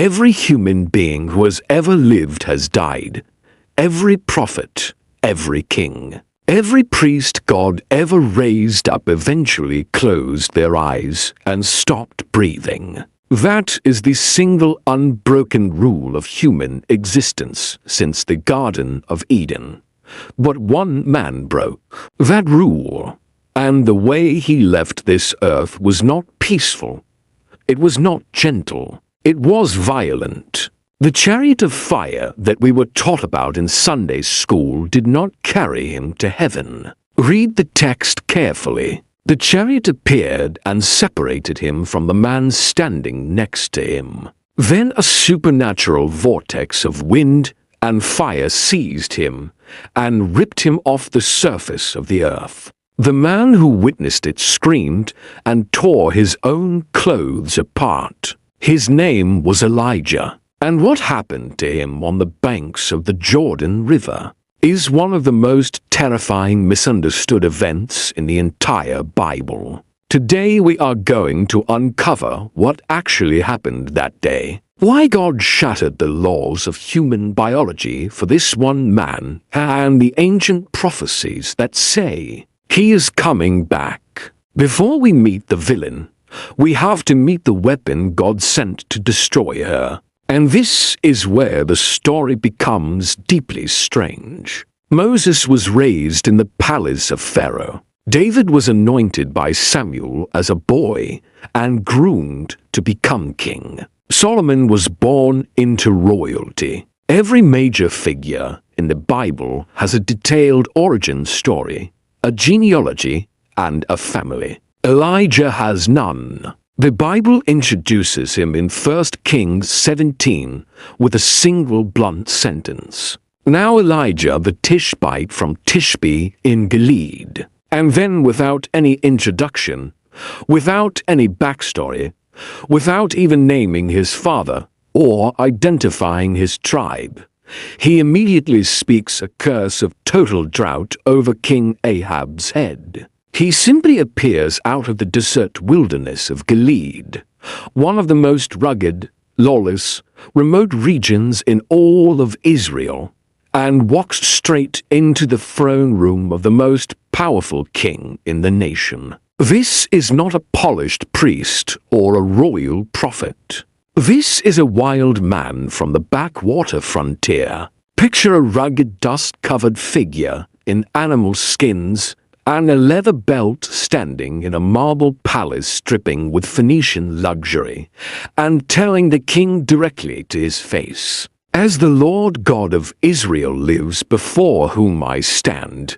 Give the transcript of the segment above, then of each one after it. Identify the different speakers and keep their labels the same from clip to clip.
Speaker 1: Every human being who has ever lived has died. Every prophet, every king, every priest God ever raised up eventually closed their eyes and stopped breathing. That is the single unbroken rule of human existence since the Garden of Eden. But one man broke that rule, and the way he left this earth was not peaceful. It was not gentle. It was violent. The chariot of fire that we were taught about in Sunday school did not carry him to heaven. Read the text carefully. The chariot appeared and separated him from the man standing next to him. Then a supernatural vortex of wind and fire seized him and ripped him off the surface of the earth. The man who witnessed it screamed and tore his own clothes apart. His name was Elijah, and what happened to him on the banks of the Jordan River is one of the most terrifying misunderstood events in the entire Bible. Today we are going to uncover what actually happened that day, why God shattered the laws of human biology for this one man, and the ancient prophecies that say he is coming back. Before we meet the villain, we have to meet the weapon God sent to destroy her. And this is where the story becomes deeply strange. Moses was raised in the palace of Pharaoh. David was anointed by Samuel as a boy and groomed to become king. Solomon was born into royalty. Every major figure in the Bible has a detailed origin story, a genealogy, and a family. Elijah has none. The Bible introduces him in 1 Kings 17 with a single blunt sentence. Now Elijah the Tishbite from Tishbe in Gilead. And then without any introduction, without any backstory, without even naming his father or identifying his tribe, he immediately speaks a curse of total drought over King Ahab's head. He simply appears out of the desert wilderness of Gilead, one of the most rugged, lawless, remote regions in all of Israel, and walks straight into the throne room of the most powerful king in the nation. This is not a polished priest or a royal prophet. This is a wild man from the backwater frontier. Picture a rugged, dust-covered figure in animal skins and a leather belt standing in a marble palace dripping with Phoenician luxury, and telling the king directly to his face, "As the Lord God of Israel lives before whom I stand,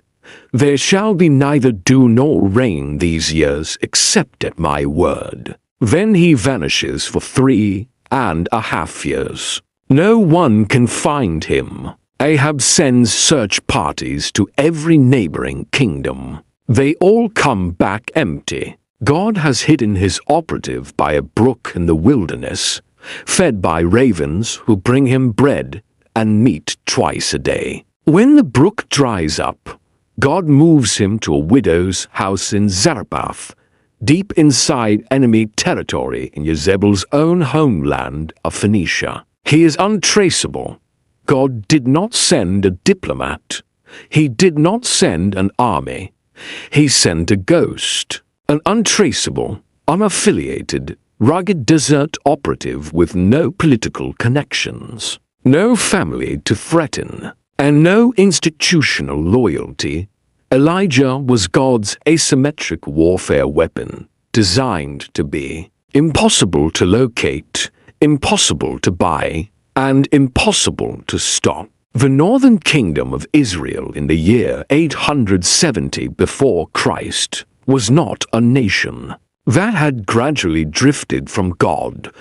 Speaker 1: there shall be neither dew nor rain these years except at my word." Then he vanishes for 3.5 years. No one can find him. Ahab sends search parties to every neighboring kingdom. They all come back empty. God has hidden his operative by a brook in the wilderness, fed by ravens who bring him bread and meat twice a day. When the brook dries up, God moves him to a widow's house in Zarephath, deep inside enemy territory in Jezebel's own homeland of Phoenicia. He is untraceable. God did not send a diplomat. He did not send an army. He sent a ghost, an untraceable, unaffiliated, rugged desert operative with no political connections, no family to threaten, and no institutional loyalty. Elijah was God's asymmetric warfare weapon, designed to be impossible to locate, impossible to buy, and impossible to stop. The northern kingdom of Israel in the year 870 before Christ was not a nation. That had gradually drifted from God.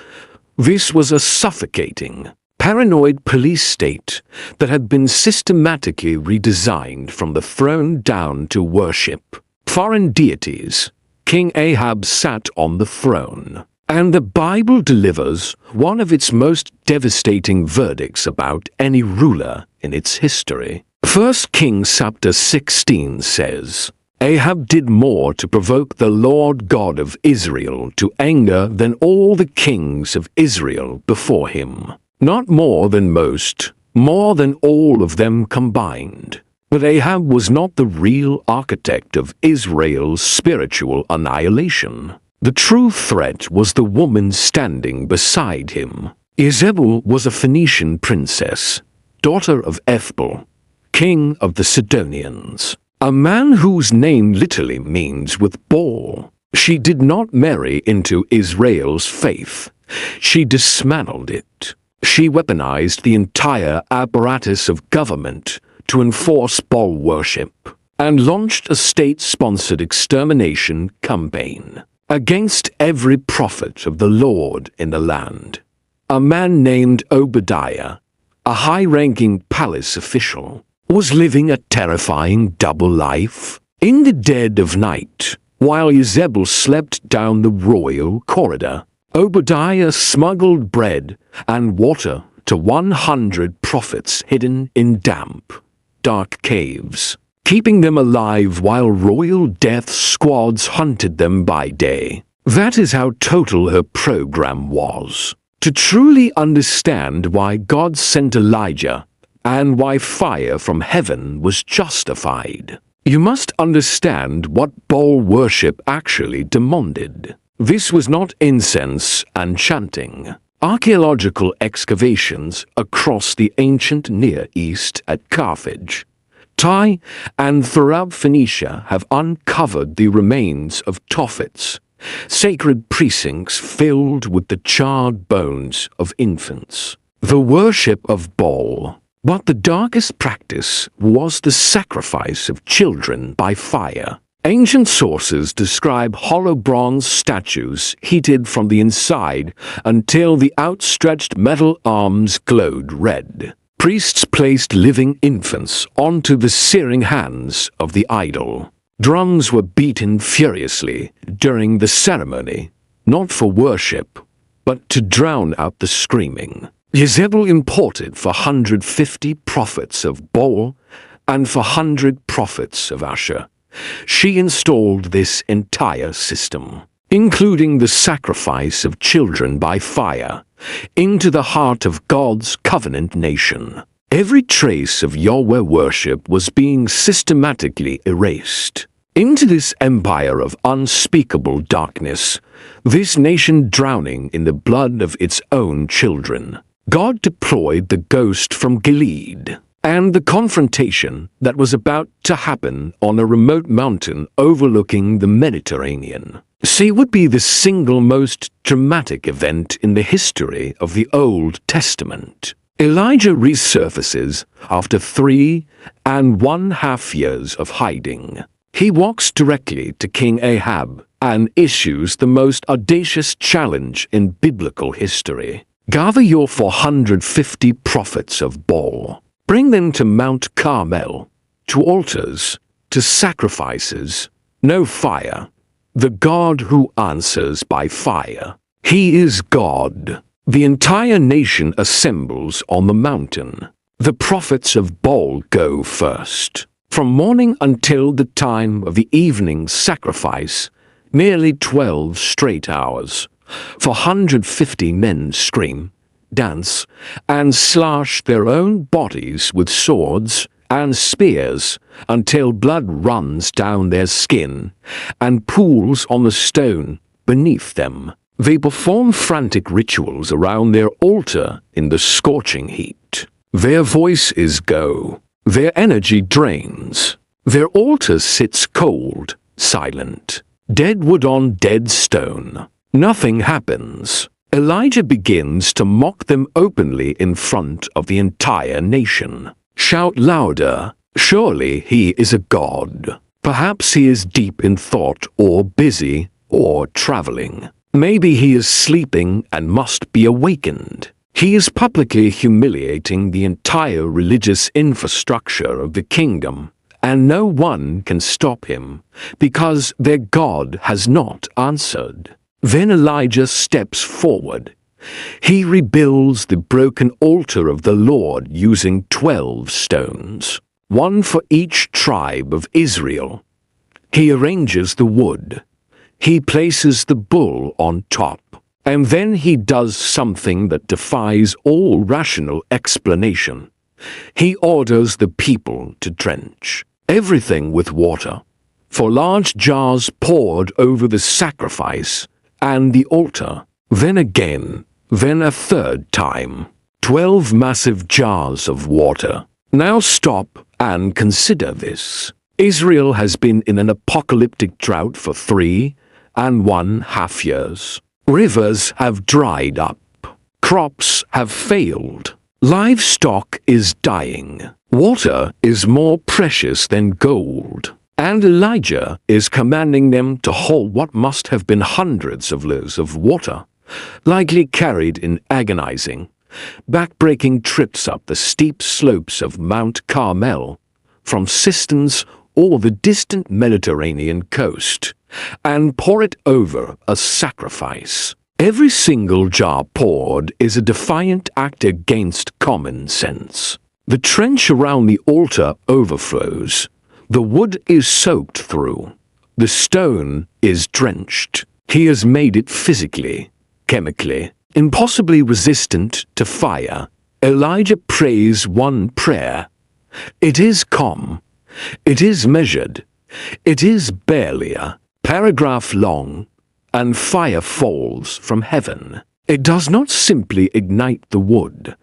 Speaker 1: This was a suffocating, paranoid police state that had been systematically redesigned from the throne down to worship foreign deities. King Ahab sat on the throne, and the Bible delivers one of its most devastating verdicts about any ruler in its history. 1 Kings chapter 16 says, Ahab did more to provoke the Lord God of Israel to anger than all the kings of Israel before him. Not more than most, more than all of them combined. But Ahab was not the real architect of Israel's spiritual annihilation. The true threat was the woman standing beside him. Jezebel was a Phoenician princess, daughter of Ethbal, king of the Sidonians, a man whose name literally means with ball. She did not marry into Israel's faith. She dismantled it. She weaponized the entire apparatus of government to enforce Baal worship, and launched a state-sponsored extermination campaign against every prophet of the Lord in the land. A man named Obadiah, a high-ranking palace official, was living a terrifying double life. In the dead of night, while Jezebel slept down the royal corridor, Obadiah smuggled bread and water to 100 prophets hidden in damp, dark caves, keeping them alive while royal death squads hunted them by day. That is how total her program was. To truly understand why God sent Elijah and why fire from heaven was justified, you must understand what Baal worship actually demanded. This was not incense and chanting. Archaeological excavations across the ancient Near East at Carthage, Tyre, and throughout Phoenicia have uncovered the remains of Tophets, sacred precincts filled with the charred bones of infants. The worship of Baal, but the darkest practice was the sacrifice of children by fire. Ancient sources describe hollow bronze statues heated from the inside until the outstretched metal arms glowed red. Priests placed living infants onto the searing hands of the idol. Drums were beaten furiously during the ceremony, not for worship, but to drown out the screaming. Jezebel imported for 150 prophets of Baal and for 100 prophets of Asher. She installed this entire system, including the sacrifice of children by fire, into the heart of God's covenant nation. Every trace of Yahweh worship was being systematically erased. Into this empire of unspeakable darkness, this nation drowning in the blood of its own children, God deployed the ghost from Gilead. And the confrontation that was about to happen on a remote mountain overlooking the Mediterranean would be the single most dramatic event in the history of the Old Testament. Elijah resurfaces after 3.5 years of hiding. He walks directly to King Ahab and issues the most audacious challenge in biblical history. Gather your 450 prophets of Baal. Bring them to Mount Carmel, to altars, to sacrifices, no fire. The God who answers by fire. He is God. The entire nation assembles on the mountain. The prophets of Baal go first. From morning until the time of the evening sacrifice, nearly 12 straight hours, 450 men scream, dance, and slash their own bodies with swords and spears until blood runs down their skin and pools on the stone beneath them. They perform frantic rituals around their altar in the scorching heat. Their voices go. Their energy drains. Their altar sits cold, silent. Dead wood on dead stone. Nothing happens. Elijah begins to mock them openly in front of the entire nation. Shout louder. Surely he is a god. Perhaps he is deep in thought or busy or traveling. Maybe he is sleeping and must be awakened. He is publicly humiliating the entire religious infrastructure of the kingdom, and no one can stop him because their God has not answered. Then Elijah steps forward. He rebuilds the broken altar of the Lord using 12 stones, one for each tribe of Israel. He arranges the wood. He places the bull on top. And then he does something that defies all rational explanation. He orders the people to drench everything with water, for large jars poured over the sacrifice and the altar. Then again, then a third time. 12 massive jars of water. Now stop and consider this. Israel has been in an apocalyptic drought for 3.5 years. Rivers have dried up. Crops have failed. Livestock is dying. Water is more precious than gold. And Elijah is commanding them to haul what must have been hundreds of liters of water, likely carried in agonizing, back-breaking trips up the steep slopes of Mount Carmel, from cisterns or the distant Mediterranean coast, and pour it over a sacrifice. Every single jar poured is a defiant act against common sense. The trench around the altar overflows. The wood is soaked through. The stone is drenched. He has made it physically, chemically, impossibly resistant to fire. Elijah prays one prayer. It is calm. It is measured. It is barely a paragraph long, and fire falls from heaven. It does not simply ignite the wood.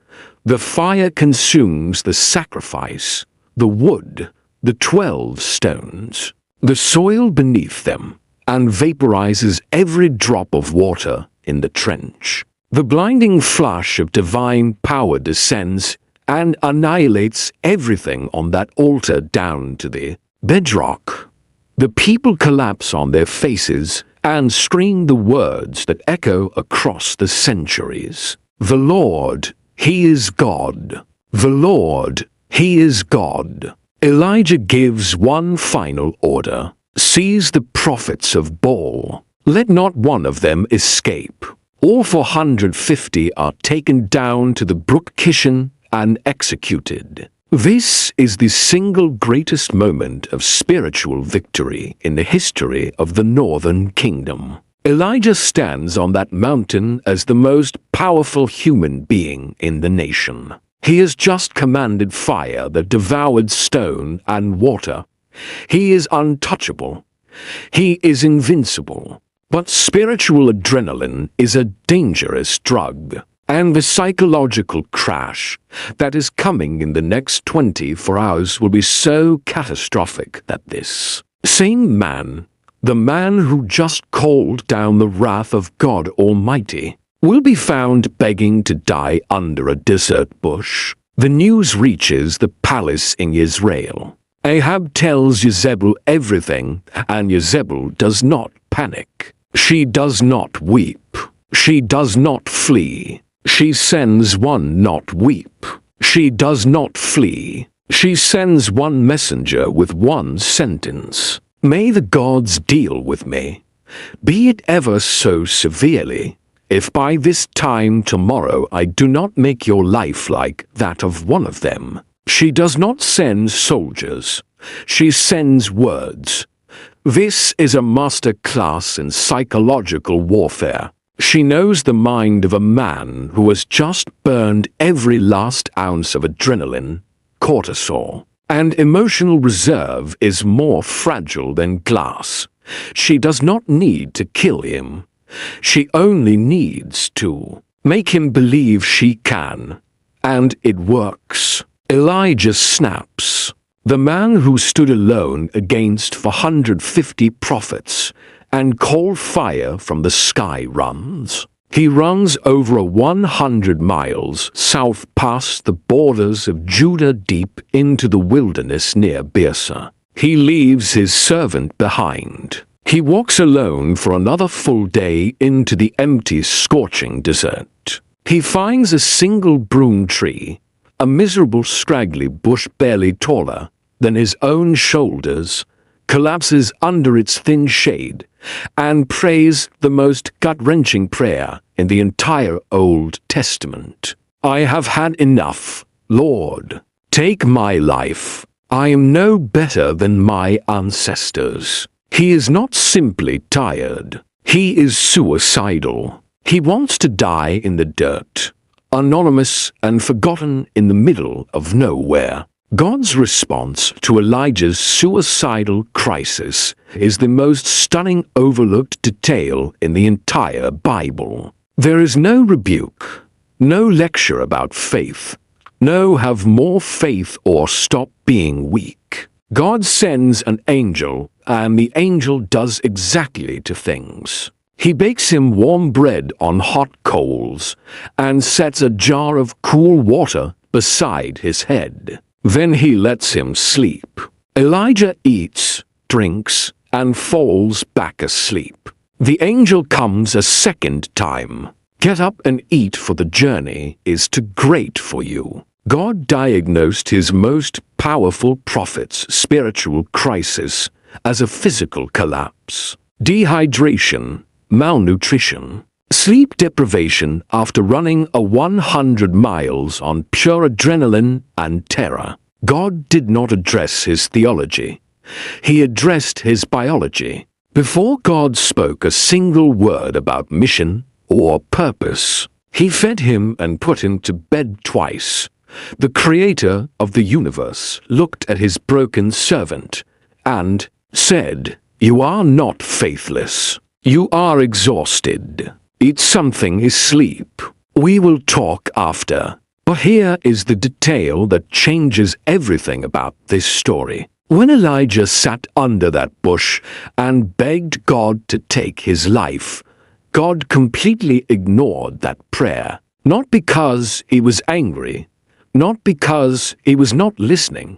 Speaker 1: The fire consumes the sacrifice, the wood, the 12 stones, the soil beneath them, and vaporizes every drop of water in the trench. The blinding flash of divine power descends and annihilates everything on that altar down to the bedrock. The people collapse on their faces and scream the words that echo across the centuries. The Lord, He is God. The Lord, He is God. Elijah gives one final order. Seize the prophets of Baal. Let not one of them escape. All 450 are taken down to the brook Kishon and executed. This is the single greatest moment of spiritual victory in the history of the northern kingdom. Elijah stands on that mountain as the most powerful human being in the nation. He has just commanded fire that devoured stone and water. He is untouchable. He is invincible. But spiritual adrenaline is a dangerous drug. And the psychological crash that is coming in the next 24 hours will be so catastrophic that this same man, the man who just called down the wrath of God Almighty, will be found begging to die under a desert bush. The news reaches the palace in Israel. Ahab tells Jezebel everything, and Jezebel does not panic. She does not weep. She does not flee. She sends one not weep. She does not flee. She sends one messenger with one sentence. May the gods deal with me, be it ever so severely, if by this time tomorrow I do not make your life like that of one of them. She does not send soldiers. She sends words. This is a master class in psychological warfare. She knows the mind of a man who has just burned every last ounce of adrenaline, cortisol, and emotional reserve is more fragile than glass. She does not need to kill him. She only needs to make him believe she can. And it works. Elijah snaps. The man who stood alone against 450 prophets and called fire from the sky runs. He runs over 100 miles south past the borders of Judah deep into the wilderness near Beersheba. He leaves his servant behind. He walks alone for another full day into the empty, scorching desert. He finds a single broom tree, a miserable, scraggly bush barely taller than his own shoulders, collapses under its thin shade, and prays the most gut-wrenching prayer in the entire Old Testament. I have had enough, Lord. Take my life. I am no better than my ancestors. He is not simply tired. He is suicidal. He wants to die in the dirt, anonymous and forgotten in the middle of nowhere. God's response to Elijah's suicidal crisis is the most stunning overlooked detail in the entire Bible. There is no rebuke, no lecture about faith, no have more faith or stop being weak. God sends an angel, and the angel does exactly two things. He bakes him warm bread on hot coals and sets a jar of cool water beside his head. Then he lets him sleep. Elijah eats, drinks, and falls back asleep. The angel comes a second time. Get up and eat, for the journey is too great for you. God diagnosed his most powerful prophet's spiritual crisis as a physical collapse, dehydration, malnutrition, sleep deprivation after running 100 miles on pure adrenaline and terror. God did not address his theology. He addressed his biology. Before God spoke a single word about mission or purpose, he fed him and put him to bed twice. The creator of the universe looked at his broken servant and said, "You are not faithless. You are exhausted. Eat something is sleep. We will talk after." But here is the detail that changes everything about this story. When Elijah sat under that bush and begged God to take his life, God completely ignored that prayer. Not because he was angry, not because he was not listening,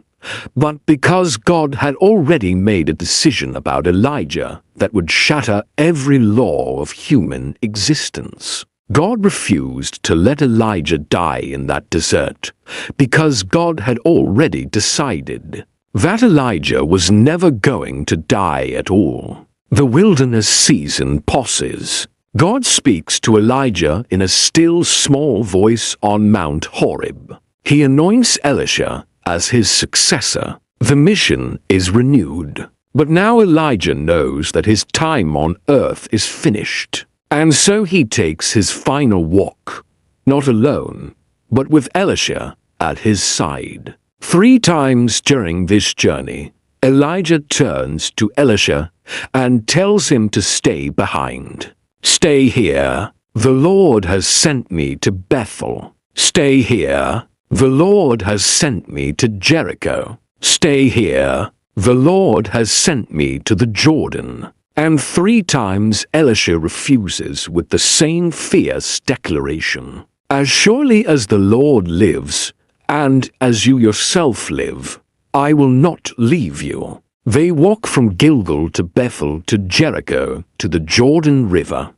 Speaker 1: but because God had already made a decision about Elijah that would shatter every law of human existence. God refused to let Elijah die in that desert because God had already decided that Elijah was never going to die at all. The wilderness season pauses. God speaks to Elijah in a still small voice on Mount Horeb. He anoints Elisha as his successor. The mission is renewed. But now Elijah knows that his time on earth is finished. And so he takes his final walk, not alone, but with Elisha at his side. 3 times during this journey, Elijah turns to Elisha and tells him to stay behind. "Stay here. The Lord has sent me to Bethel. Stay here. The Lord has sent me to Jericho. Stay here. The Lord has sent me to the Jordan." And 3 times Elisha refuses with the same fierce declaration. "As surely as the Lord lives, and as you yourself live, I will not leave you." They walk from Gilgal to Bethel to Jericho to the Jordan River.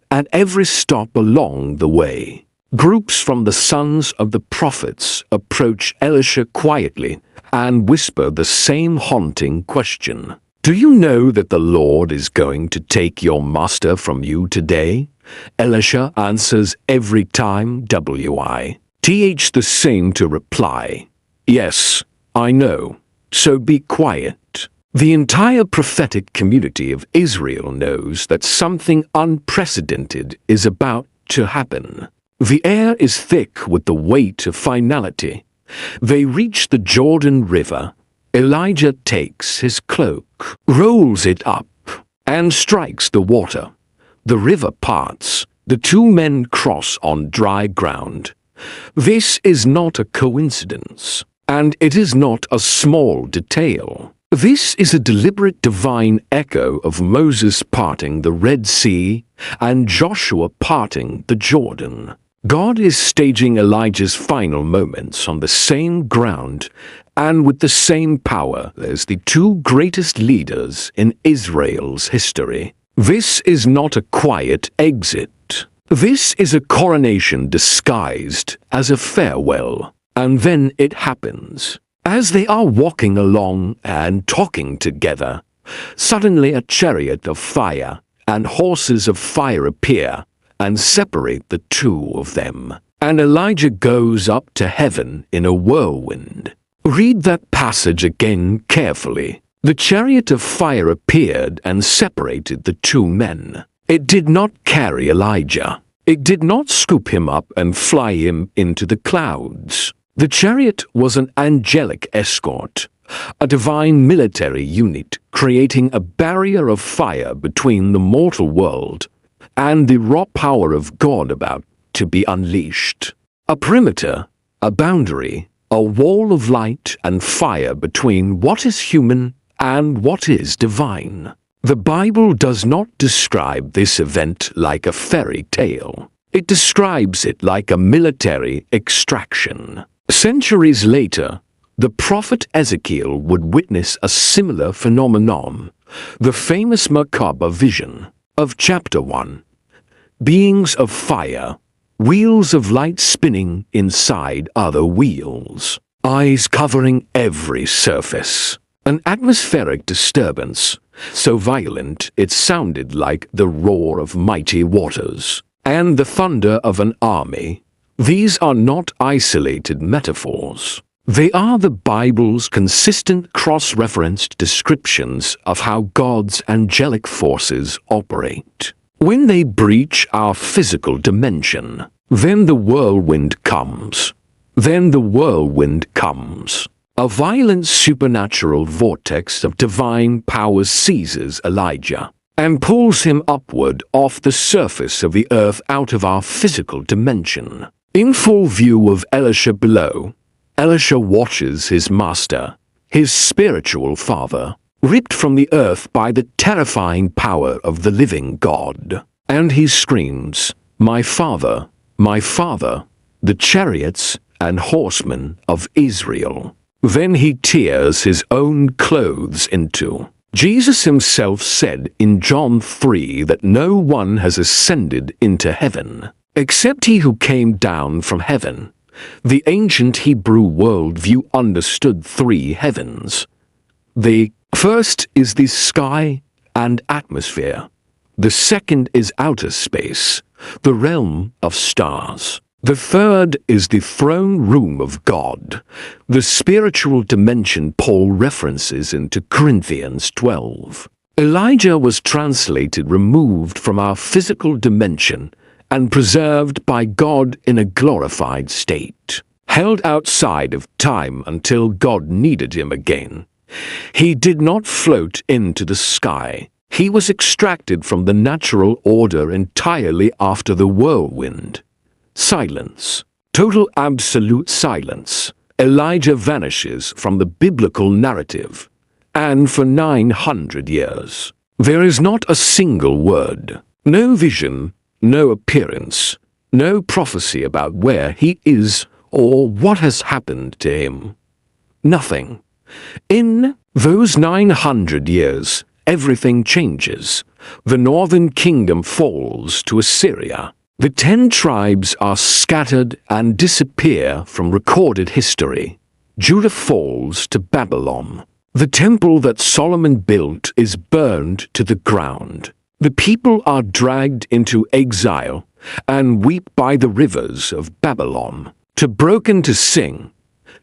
Speaker 1: At every stop along the way, groups from the sons of the prophets approach Elisha quietly and whisper the same haunting question. "Do you know that the Lord is going to take your master from you today?" Elisha answers every time the same to reply, "Yes, I know, so be quiet." The entire prophetic community of Israel knows that something unprecedented is about to happen. The air is thick with the weight of finality. They reach the Jordan River. Elijah takes his cloak, rolls it up, and strikes the water. The river parts. The 2 men cross on dry ground. This is not a coincidence, and it is not a small detail. This is a deliberate divine echo of Moses parting the Red Sea and Joshua parting the Jordan. God is staging Elijah's final moments on the same ground and with the same power as the 2 greatest leaders in Israel's history. This is not a quiet exit. This is a coronation disguised as a farewell. And then it happens. As they are walking along and talking together, suddenly a chariot of fire and horses of fire appear and separate the 2 of them. And Elijah goes up to heaven in a whirlwind. Read that passage again carefully. The chariot of fire appeared and separated the two men. It did not carry Elijah. It did not scoop him up and fly him into the clouds. The chariot was an angelic escort, a divine military unit creating a barrier of fire between the mortal world and the raw power of God about to be unleashed. A perimeter, a boundary, a wall of light and fire between what is human and what is divine. The Bible does not describe this event like a fairy tale. It describes it like a military extraction. Centuries later, the prophet Ezekiel would witness a similar phenomenon, the famous macabre vision of chapter 1. Beings of fire, wheels of light spinning inside other wheels, eyes covering every surface. An atmospheric disturbance, so violent it sounded like the roar of mighty waters, and the thunder of an army. These are not isolated metaphors. They are the Bible's consistent cross-referenced descriptions of how God's angelic forces operate. When they breach our physical dimension, then the whirlwind comes. A violent supernatural vortex of divine power seizes Elijah and pulls him upward off the surface of the earth out of our physical dimension. In full view of Elisha below, Elisha watches his master, his spiritual father, ripped from the earth by the terrifying power of the living God. And he screams, my father, the chariots and horsemen of Israel." Then he tears his own clothes into. Jesus himself said in John 3 that no one has ascended into heaven, except he who came down from heaven. The ancient Hebrew worldview understood three heavens. The first is the sky and atmosphere. The second is outer space, the realm of stars. The third is the throne room of God, the spiritual dimension Paul references in 2 Corinthians 12. Elijah was translated removed from our physical dimension and preserved by God in a glorified state, held outside of time until God needed him again. He did not float into the sky. He was extracted from the natural order entirely after the whirlwind. Silence. Total absolute silence. Elijah vanishes from the biblical narrative. And for 900 years, there is not a single word, no vision, no appearance, no prophecy about where he is or what has happened to him. Nothing. In those 900 years, everything changes. The northern kingdom falls to Assyria. The 10 tribes are scattered and disappear from recorded history. Judah falls to Babylon. The temple that Solomon built is burned to the ground. The people are dragged into exile and weep by the rivers of Babylon. Too broken to sing,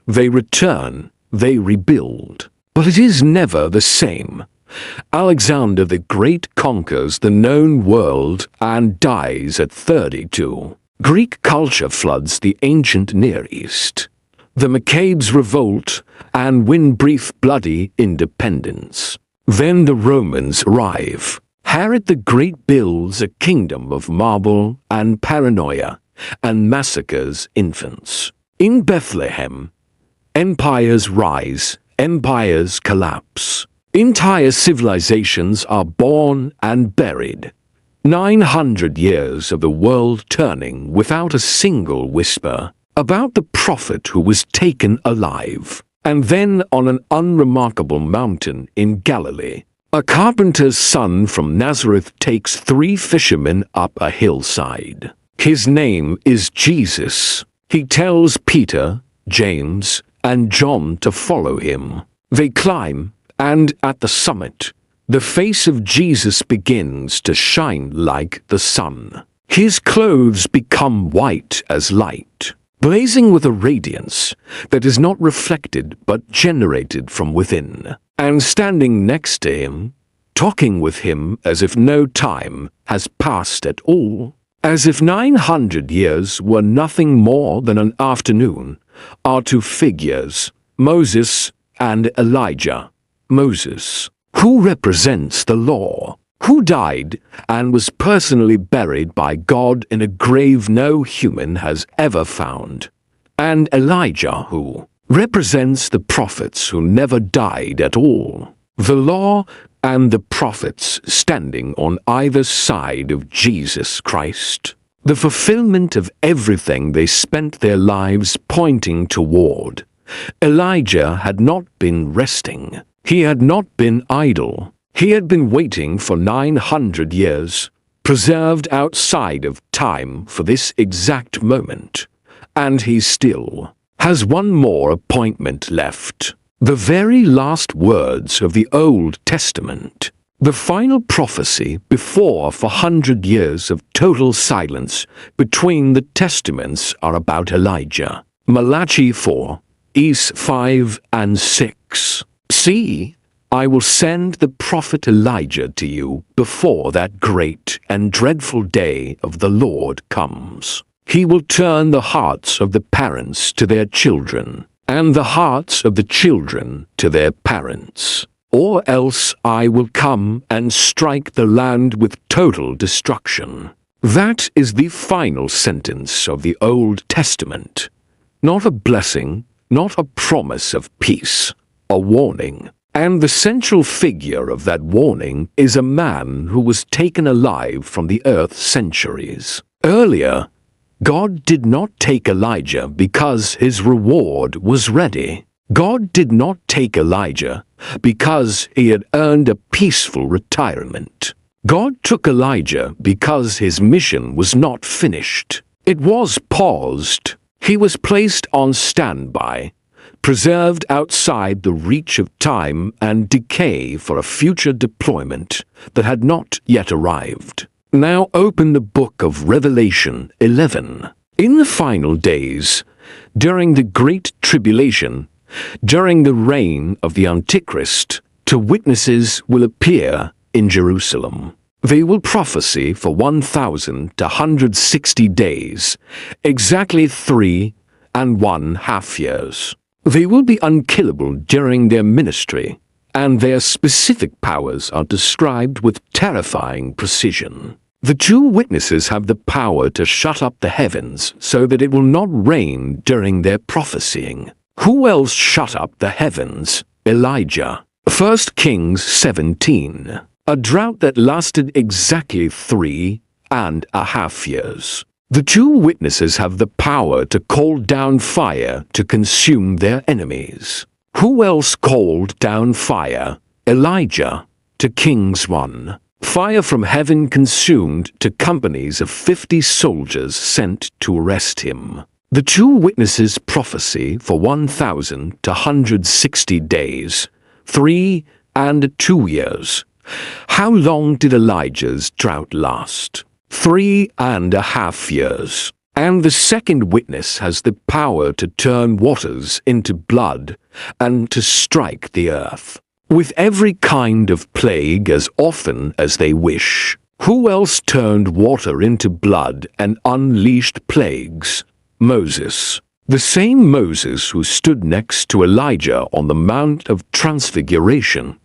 Speaker 1: they return, they rebuild. But it is never the same. Alexander the Great conquers the known world and dies at 32. Greek culture floods the ancient Near East. The Maccabees revolt and win brief bloody independence. Then the Romans arrive. Herod the Great builds a kingdom of marble and paranoia and massacres infants. In Bethlehem, empires rise, empires collapse. Entire civilizations are born and buried. 900 years of the world turning without a single whisper about the prophet who was taken alive. And then on an unremarkable mountain in Galilee, a carpenter's son from Nazareth takes 3 fishermen up a hillside. His name is Jesus. He tells Peter, James, and John to follow him. They climb, and at the summit, the face of Jesus begins to shine like the sun. His clothes become white as light. blazing with a radiance that is not reflected but generated from within. And standing next to him, talking with him as if no time has passed at all, as if 900 years were nothing more than an afternoon, are two figures, Moses and Elijah. Moses, who represents the law, who died and was personally buried by God in a grave no human has ever found, and Elijah, who represents the prophets who never died at all. The law and the prophets standing on either side of Jesus Christ, the fulfillment of everything they spent their lives pointing toward. Elijah had not been resting. He had not been idle. He had been waiting for 900 years, preserved outside of time for this exact moment. And he still has one more appointment left. The very last words of the Old Testament, the final prophecy before 400 years of total silence between the testaments, are about Elijah. Malachi 4, Is 5 and 6. See, I will send the prophet Elijah to you before that great and dreadful day of the Lord comes. He will turn the hearts of the parents to their children, and the hearts of the children to their parents. Or else I will come and strike the land with total destruction. That is the final sentence of the Old Testament. Not a blessing, not a promise of peace, a warning. And the central figure of that warning is a man who was taken alive from the earth centuries earlier. God did not take Elijah because his reward was ready. God did not take Elijah because he had earned a peaceful retirement. God took Elijah because his mission was not finished. It was paused. He was placed on standby, preserved outside the reach of time and decay for a future deployment that had not yet arrived. Now open the book of Revelation 11. In the final days, during the Great Tribulation, during the reign of the Antichrist, two witnesses will appear in Jerusalem. They will prophesy for 1,160 days, exactly 3½ years. They will be unkillable during their ministry, and their specific powers are described with terrifying precision. The two witnesses have the power to shut up the heavens so that it will not rain during their prophesying. Who else shut up the heavens? Elijah. 1 Kings 17. A drought that lasted exactly 3½ years. The two witnesses have the power to call down fire to consume their enemies. Who else called down fire? Elijah. To Kings 1. Fire from heaven consumed to companies of 50 soldiers sent to arrest him. The two witnesses prophesy for 1,160 days, 3½ years. How long did Elijah's drought last? 3½ years. And the second witness has the power to turn waters into blood and to strike the earth with every kind of plague as often as they wish. Who else turned water into blood and unleashed plagues? Moses. The same Moses who stood next to Elijah on the Mount of Transfiguration.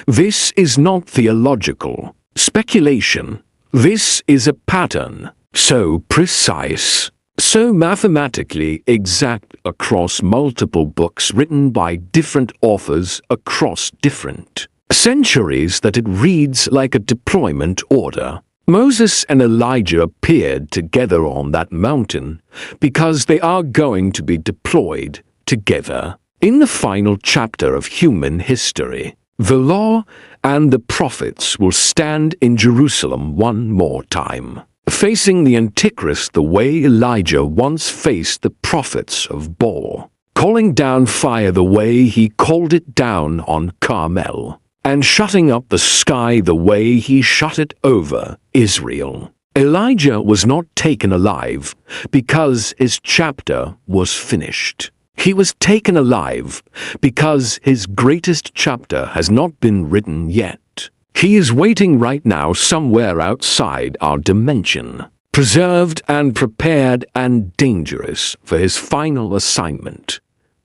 Speaker 1: This is not theological speculation. This is a pattern, so precise, so mathematically exact across multiple books written by different authors across different centuries that it reads like a deployment order. Moses and Elijah appeared together on that mountain because they are going to be deployed together in the final chapter of human history. The law and the prophets will stand in Jerusalem one more time, facing the Antichrist the way Elijah once faced the prophets of Baal, calling down fire the way he called it down on Carmel, and shutting up the sky the way he shut it over Israel. Elijah was not taken alive because his chapter was finished. He was taken alive because his greatest chapter has not been written yet. He is waiting right now somewhere outside our dimension, preserved and prepared and dangerous for his final assignment.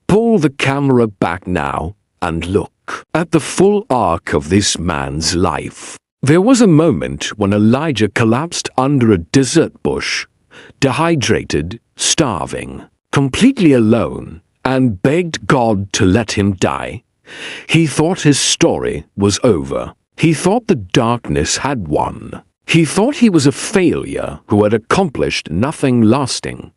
Speaker 1: Pull the camera back now and look at the full arc of this man's life. There was a moment when Elijah collapsed under a desert bush, dehydrated, starving, completely alone, and begged God to let him die. He thought his story was over. He thought the darkness had won. He thought he was a failure who had accomplished nothing lasting.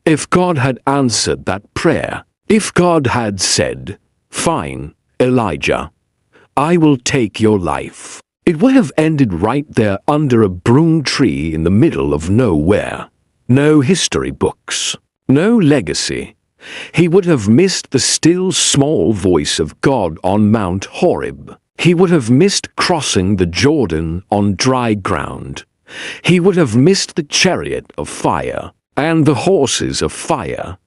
Speaker 1: If God had answered that prayer, if God had said, "Fine, Elijah, I will take your life," it would have ended right there under a broom tree in the middle of nowhere. No history books, no legacy. He would have missed the still small voice of God on Mount Horeb. He would have missed crossing the Jordan on dry ground. He would have missed the chariot of fire and the horses of fire.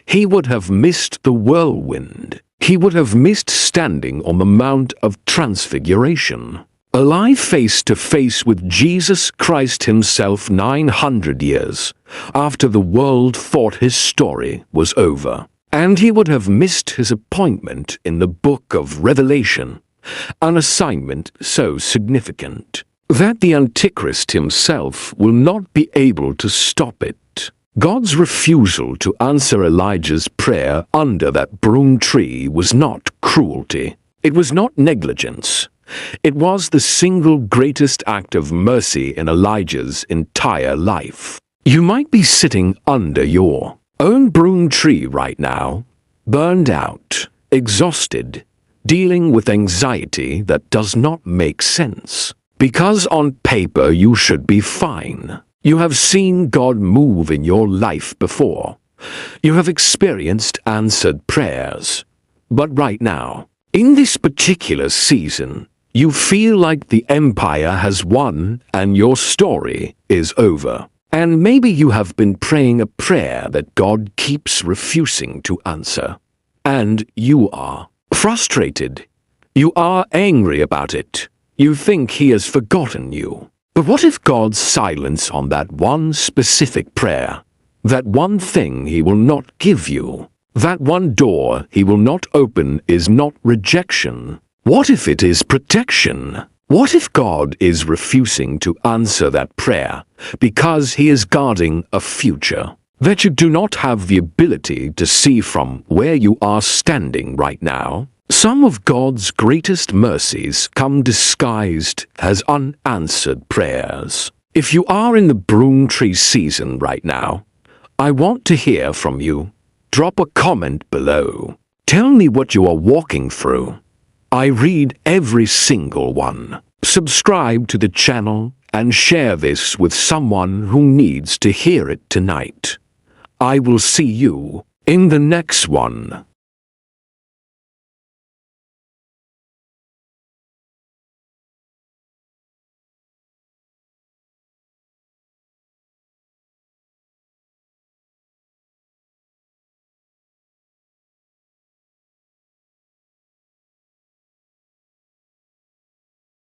Speaker 1: He would have missed the whirlwind. He would have missed standing on the Mount of Transfiguration, alive face to face with Jesus Christ himself 900 years after the world thought his story was over. And he would have missed his appointment in the book of Revelation, an assignment so significant that the Antichrist himself will not be able to stop it. God's refusal to answer Elijah's prayer under that broom tree was not cruelty. It was not negligence. It was the single greatest act of mercy in Elijah's entire life. You might be sitting under your own broom tree right now, burned out, exhausted, dealing with anxiety that does not make sense. Because on paper you should be fine. You have seen God move in your life before. You have experienced answered prayers. But right now, in this particular season, you feel like the empire has won and your story is over. And maybe you have been praying a prayer that God keeps refusing to answer. And you are frustrated. You are angry about it. You think he has forgotten you. But what if God's silence on that one specific prayer, that one thing he will not give you, that one door he will not open is not rejection? What if it is protection? What if God is refusing to answer that prayer because he is guarding a future that you do not have the ability to see from where you are standing right now? Some of God's greatest mercies come disguised as unanswered prayers. If you are in the broom tree season right now, I want to hear from you. Drop a comment below. Tell me what you are walking through. I read every single one. Subscribe to the channel and share this with someone who needs to hear it tonight. I will see you in the next one.